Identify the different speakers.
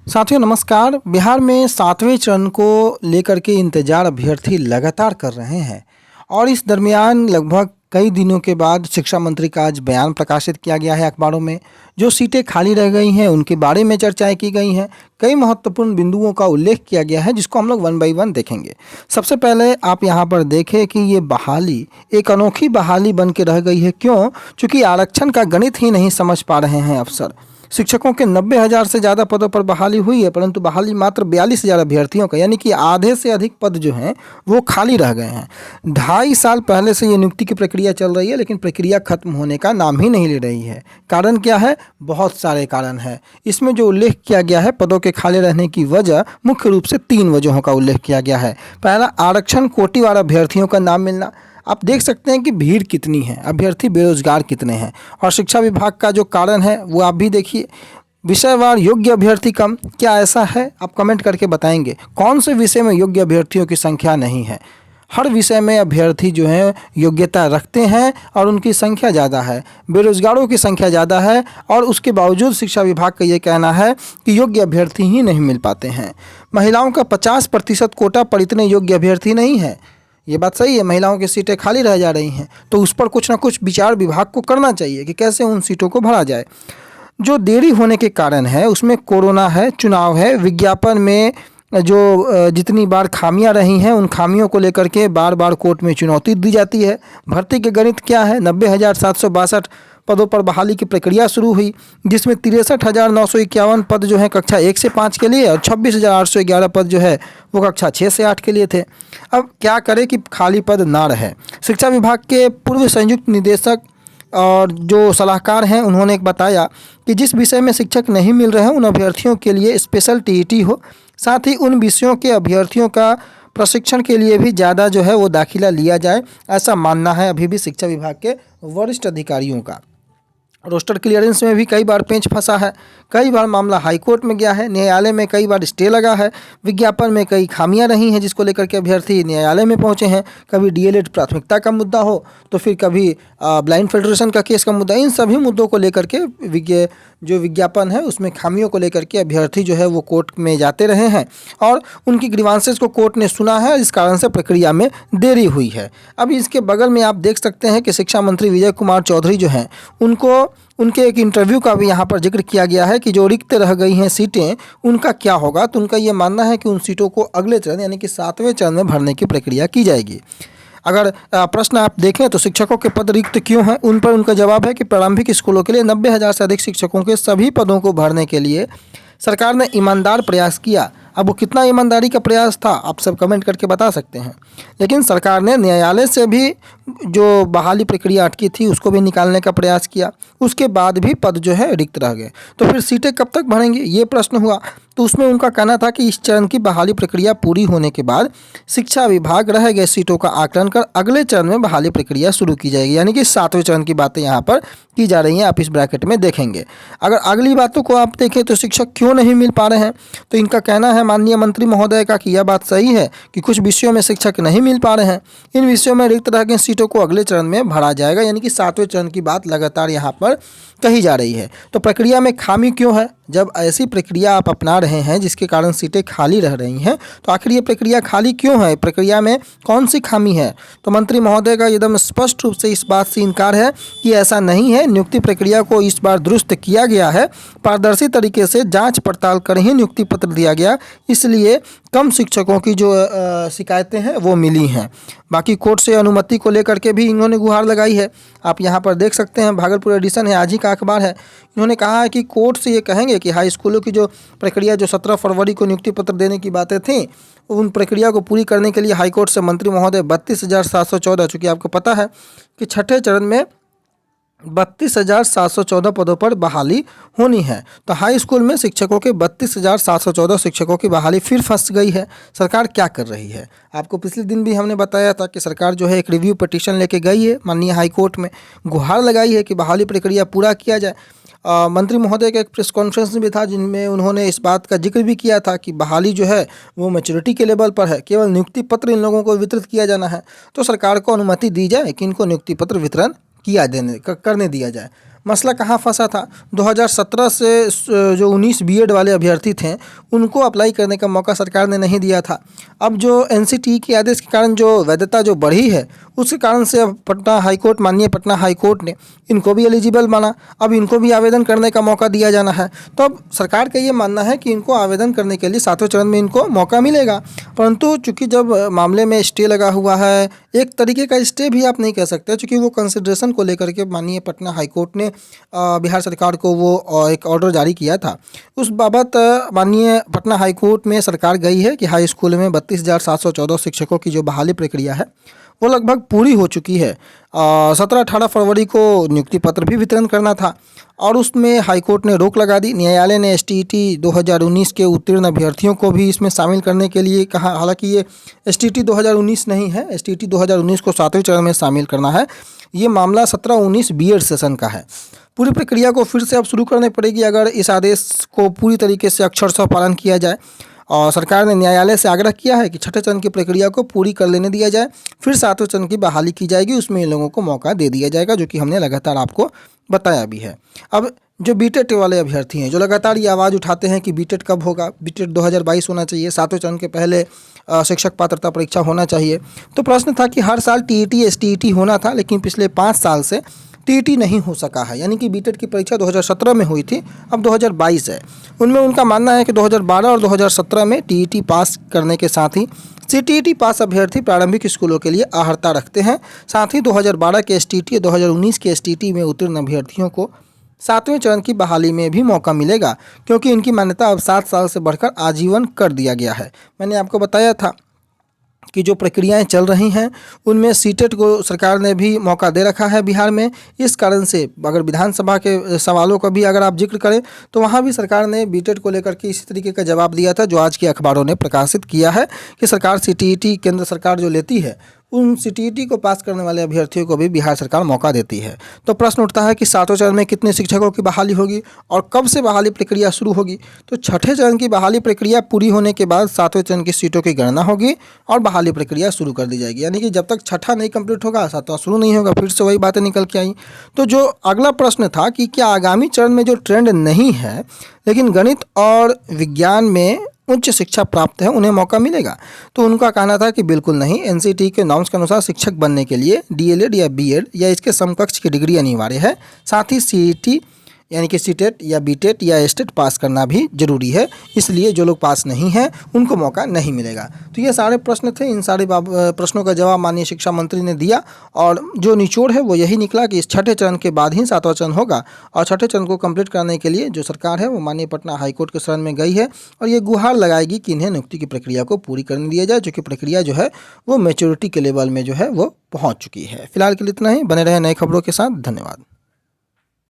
Speaker 1: साथियों नमस्कार। बिहार में 7वें चरण को लेकर के इंतजार अभ्यर्थी लगातार कर रहे हैं और इस दरमियान लगभग कई दिनों के बाद शिक्षा मंत्री का आज बयान प्रकाशित किया गया है अखबारों में। जो सीटें खाली रह गई हैं उनके बारे में चर्चाएं की गई हैं। कई महत्वपूर्ण बिंदुओं का उल्लेख किया गया है जिसको हम लोग वन बाई वन देखेंगे। सबसे पहले आप यहाँ पर देखें कि ये बहाली एक अनोखी बहाली बन के रह गई है। क्यों? चूँकि आरक्षण का गणित ही नहीं समझ पा रहे हैं अफसर। शिक्षकों के 90,000 से ज़्यादा पदों पर बहाली हुई है, परंतु बहाली मात्र 42,000 अभ्यर्थियों का, यानी कि आधे से अधिक पद जो हैं वो खाली रह गए हैं। 2.5 साल पहले से ये नियुक्ति की प्रक्रिया चल रही है, लेकिन प्रक्रिया खत्म होने का नाम ही नहीं ले रही है। कारण क्या है? बहुत सारे कारण हैं। इसमें जो उल्लेख किया गया है पदों के खाली रहने की वजह, मुख्य रूप से 3 वजहों का उल्लेख किया गया है। पहला, आरक्षण कोटिवार अभ्यर्थियों का नाम मिलना। आप देख सकते हैं कि भीड़ कितनी है, अभ्यर्थी बेरोजगार कितने हैं। और शिक्षा विभाग का जो कारण है वो आप भी देखिए, विषयवार योग्य अभ्यर्थी कम। क्या ऐसा है? आप कमेंट करके बताएंगे कौन से विषय में योग्य अभ्यर्थियों की संख्या नहीं है। हर विषय में अभ्यर्थी जो हैं योग्यता रखते हैं और उनकी संख्या ज़्यादा है, बेरोजगारों की संख्या ज़्यादा है, और उसके बावजूद शिक्षा विभाग का ये कहना है कि योग्य अभ्यर्थी ही नहीं मिल पाते हैं। महिलाओं का 50% कोटा पर इतने योग्य अभ्यर्थी नहीं है। ये बात सही है, महिलाओं की सीटें खाली रह जा रही हैं, तो उस पर कुछ ना कुछ विचार विभाग को करना चाहिए कि कैसे उन सीटों को भरा जाए। जो देरी होने के कारण है उसमें कोरोना है, चुनाव है, विज्ञापन में जो जितनी बार खामियां रही हैं उन खामियों को लेकर के बार बार कोर्ट में चुनौती दी जाती है। भर्ती के गणित क्या है? 90,762 पदों पर बहाली की प्रक्रिया शुरू हुई, जिसमें 63,951 पद जो हैं कक्षा 1 से 5 के लिए और 26,811 पद जो है वो कक्षा 6 से 8 के लिए थे। अब क्या करें कि खाली पद ना रहे। शिक्षा विभाग के पूर्व संयुक्त निदेशक और जो सलाहकार हैं उन्होंने एक बताया कि जिस विषय में शिक्षक नहीं मिल रहे हैं उन अभ्यर्थियों के लिए स्पेशल टीईटी हो, साथ ही उन विषयों के अभ्यर्थियों का प्रशिक्षण के लिए भी ज़्यादा जो है वो दाखिला लिया जाए, ऐसा मानना है अभी भी शिक्षा विभाग के वरिष्ठ अधिकारियों का। रोस्टर क्लियरेंस में भी कई बार पेंच फंसा है, कई बार मामला हाई कोर्ट में गया है, न्यायालय में कई बार स्टे लगा है, विज्ञापन में कई खामियां रही हैं जिसको लेकर के अभ्यर्थी न्यायालय में पहुंचे हैं। कभी डीएलएड प्राथमिकता का मुद्दा हो तो फिर कभी ब्लाइंड फेडरेशन का केस का मुद्दा। इन सभी मुद्दों को लेकर के जो विज्ञापन है उसमें खामियों को लेकर के अभ्यर्थी जो है वो कोर्ट में जाते रहे हैं और उनकी ग्रीवांसेस को कोर्ट ने सुना है, इस कारण से प्रक्रिया में देरी हुई है। अभी इसके बगल में आप देख सकते हैं कि शिक्षा मंत्री विजय कुमार चौधरी जो हैं उनके एक इंटरव्यू का भी यहाँ पर जिक्र किया गया है कि जो रिक्त रह गई हैं सीटें उनका क्या होगा। तो उनका ये मानना है कि उन सीटों को अगले चरण यानी कि 7वें चरण में भरने की प्रक्रिया की जाएगी। अगर प्रश्न आप देखें तो शिक्षकों के पद रिक्त क्यों हैं, उन पर उनका जवाब है कि प्रारंभिक स्कूलों के लिए 90,000 से अधिक शिक्षकों के सभी पदों को भरने के लिए सरकार ने ईमानदार प्रयास किया। अब वो कितना ईमानदारी का प्रयास था आप सब कमेंट करके बता सकते हैं। लेकिन सरकार ने न्यायालय से भी जो बहाली प्रक्रिया अटकी थी उसको भी निकालने का प्रयास किया, उसके बाद भी पद जो है रिक्त रह गए। तो फिर सीटें कब तक भरेंगे ये प्रश्न हुआ। तो उसमें उनका कहना था कि इस चरण की बहाली प्रक्रिया पूरी होने के बाद शिक्षा विभाग रह गए सीटों का आकलन कर अगले चरण में बहाली प्रक्रिया शुरू की जाएगी, यानी कि 7वें चरण की बातें यहाँ पर की जा रही हैं, आप इस ब्रैकेट में देखेंगे। अगर अगली बातों को आप देखें तो शिक्षक क्यों नहीं मिल पा रहे हैं, तो इनका कहना है माननीय मंत्री महोदय का कि यह बात सही है कि कुछ विषयों में शिक्षक नहीं मिल पा रहे हैं। इन विषयों में रिक्त रह गई सीटों को अगले चरण में भरा जाएगा, यानी कि 7वें चरण की बात लगातार यहाँ पर कही जा रही है। तो प्रक्रिया में खामी क्यों है? जब ऐसी प्रक्रिया आप अपना रहे हैं जिसके कारण सीटें खाली रह रही हैं, तो आखिर ये प्रक्रिया खाली क्यों है? प्रक्रिया में कौन सी खामी है? तो मंत्री महोदय का एकदम स्पष्ट रूप से इस बात से इनकार है कि ऐसा नहीं है। नियुक्ति प्रक्रिया को इस बार दुरुस्त किया गया है, पारदर्शी तरीके से जांच पड़ताल कर ही नियुक्ति पत्र दिया गया, इसलिए कम शिक्षकों की जो शिकायतें हैं वो मिली हैं। बाकी कोर्ट से अनुमति को लेकर के भी इन्होंने गुहार लगाई है। आप यहाँ पर देख सकते हैं, भागलपुर एडिशन है, आज ही का अखबार है। इन्होंने कहा है कि कोर्ट से ये कहेंगे कि हाई स्कूलों की जो प्रक्रिया जो 17 फरवरी को नियुक्ति पत्र देने की बातें थी, उन प्रक्रिया को पूरी करने के लिए हाईकोर्ट से मंत्री महोदय 32,714, चूँकि आपको पता है कि छठे चरण में 32,714 पदों पर बहाली होनी है। तो हाई स्कूल में शिक्षकों के 32,714 शिक्षकों की बहाली फिर फंस गई है। सरकार क्या कर रही है? आपको पिछले दिन भी हमने बताया था कि सरकार जो है एक रिव्यू पिटीशन लेके गई है माननीय हाई कोर्ट में, गुहार लगाई है कि बहाली प्रक्रिया पूरा किया जाए। मंत्री महोदय का एक प्रेस कॉन्फ्रेंस भी था जिनमें उन्होंने इस बात का जिक्र भी किया था कि बहाली जो है वो मैच्योरिटी के लेवल पर है, केवल नियुक्ति पत्र इन लोगों को वितरित किया जाना है। तो सरकार को अनुमति दी जाए कि इनको नियुक्ति पत्र वितरण करने दिया जाए। मसला कहाँ फंसा था? 2017 से जो 19 बीएड वाले अभ्यर्थी थे उनको अप्लाई करने का मौका सरकार ने नहीं दिया था। अब जो एनसीटीई के आदेश के कारण जो वैधता जो बढ़ी है उसके कारण से अब पटना हाईकोर्ट, माननीय पटना हाईकोर्ट ने इनको भी एलिजिबल माना। अब इनको भी आवेदन करने का मौका दिया जाना है। तो अब सरकार का ये मानना है कि इनको आवेदन करने के लिए 7वें चरण में इनको मौका मिलेगा। परंतु चूंकि जब मामले में स्टे लगा हुआ है, एक तरीके का स्टे भी आप नहीं कह सकते, चूँकि वो कंसिडरेशन को लेकर के माननीय पटना हाईकोर्ट ने बिहार सरकार को वो एक ऑर्डर जारी किया था। उस बाबत माननीय पटना हाईकोर्ट में सरकार गई है कि हाई स्कूल में 32,714 शिक्षकों की जो बहाली प्रक्रिया है वो लगभग पूरी हो चुकी है। 17-18 फरवरी को नियुक्ति पत्र भी वितरण करना था और उसमें हाईकोर्ट ने रोक लगा दी। न्यायालय ने एसटीईटी 2019 के उत्तीर्ण अभ्यर्थियों को भी इसमें शामिल करने के लिए कहा। हालांकि ये एसटीईटी 2019 नहीं है, एसटीईटी 2019 को 7वें चरण में शामिल करना है। ये मामला 17-19 बीएड सेशन का है। पूरी प्रक्रिया को फिर से अब शुरू करनी पड़ेगी अगर इस आदेश को पूरी तरीके से अक्षरशः पालन किया जाए। और सरकार ने न्यायालय से आग्रह किया है कि छठे चरण की प्रक्रिया को पूरी कर लेने दिया जाए, फिर 7वें चरण की बहाली की जाएगी, उसमें इन लोगों को मौका दे दिया जाएगा, जो कि हमने लगातार आपको बताया भी है। अब जो बीटेट वाले अभ्यर्थी हैं जो लगातार ये आवाज़ उठाते हैं कि बीटेट कब होगा, बीटेट 2022 होना चाहिए, 7वें चरण के पहले शिक्षक पात्रता परीक्षा होना चाहिए। तो प्रश्न था कि हर साल टीईटी एसटीईटी होना था, लेकिन पिछले 5 साल से टीईटी नहीं हो सका है। यानी कि बीटेट की परीक्षा 2017 में हुई थी, अब 2022 है। उनमें उनका मानना है कि 2012 और 2017 में टीईटी पास करने के साथ ही सीटीईटी पास अभ्यर्थी प्रारंभिक स्कूलों के लिए अर्हता रखते हैं। साथ ही 2012 के एसटीईटी, 2019 के एसटीईटी में उत्तीर्ण अभ्यर्थियों को 7वें चरण की बहाली में भी मौका मिलेगा, क्योंकि इनकी मान्यता अब 7 साल से बढ़कर आजीवन कर दिया गया है। मैंने आपको बताया था कि जो प्रक्रियाएं चल रही हैं उनमें सीटेट को सरकार ने भी मौका दे रखा है बिहार में। इस कारण से अगर विधानसभा के सवालों का भी अगर आप जिक्र करें तो वहाँ भी सरकार ने बीटेट को लेकर के इसी तरीके का जवाब दिया था, जो आज के अखबारों ने प्रकाशित किया है कि सरकार सीटीईटी केंद्र सरकार जो लेती है उन सीटीईटी को पास करने वाले अभ्यर्थियों को भी बिहार सरकार मौका देती है। तो प्रश्न उठता है कि 7वें चरण में कितने शिक्षकों की बहाली होगी और कब से बहाली प्रक्रिया शुरू होगी? तो छठे चरण की बहाली प्रक्रिया पूरी होने के बाद 7वें चरण की सीटों की गणना होगी और बहाली प्रक्रिया शुरू कर दी जाएगी। यानी कि जब तक छठा नहीं कंप्लीट होगा 7वां शुरू नहीं होगा। फिर से वही बातें निकल के आई। तो जो अगला प्रश्न था कि क्या आगामी चरण में जो ट्रेंड नहीं है लेकिन गणित और विज्ञान में उच्च शिक्षा प्राप्त है उन्हें मौका मिलेगा? तो उनका कहना था कि बिल्कुल नहीं। एनसीटीई के नॉर्म्स के अनुसार शिक्षक बनने के लिए डीएलएड या बीएड या इसके समकक्ष की डिग्री अनिवार्य है। साथ ही सीईटी यानी कि सीटेट या बीटेट या एस्टेट पास करना भी जरूरी है। इसलिए जो लोग पास नहीं हैं उनको मौका नहीं मिलेगा। तो ये सारे प्रश्न थे। इन सारे प्रश्नों का जवाब माननीय शिक्षा मंत्री ने दिया और जो निचोड़ है वो यही निकला कि इस छठे चरण के बाद ही 7वां चरण होगा। और छठे चरण को कंप्लीट करने के लिए जो सरकार है वो माननीय पटना हाईकोर्ट के शरण में गई है और ये गुहार लगाएगी कि इन्हें नियुक्ति की प्रक्रिया को पूरी करने दिया जाए, जो कि प्रक्रिया जो है वो मैच्योरिटी के लेवल में जो है वो पहुँच चुकी है। फिलहाल के लिए इतना ही। बने रहे नई खबरों के साथ। धन्यवाद।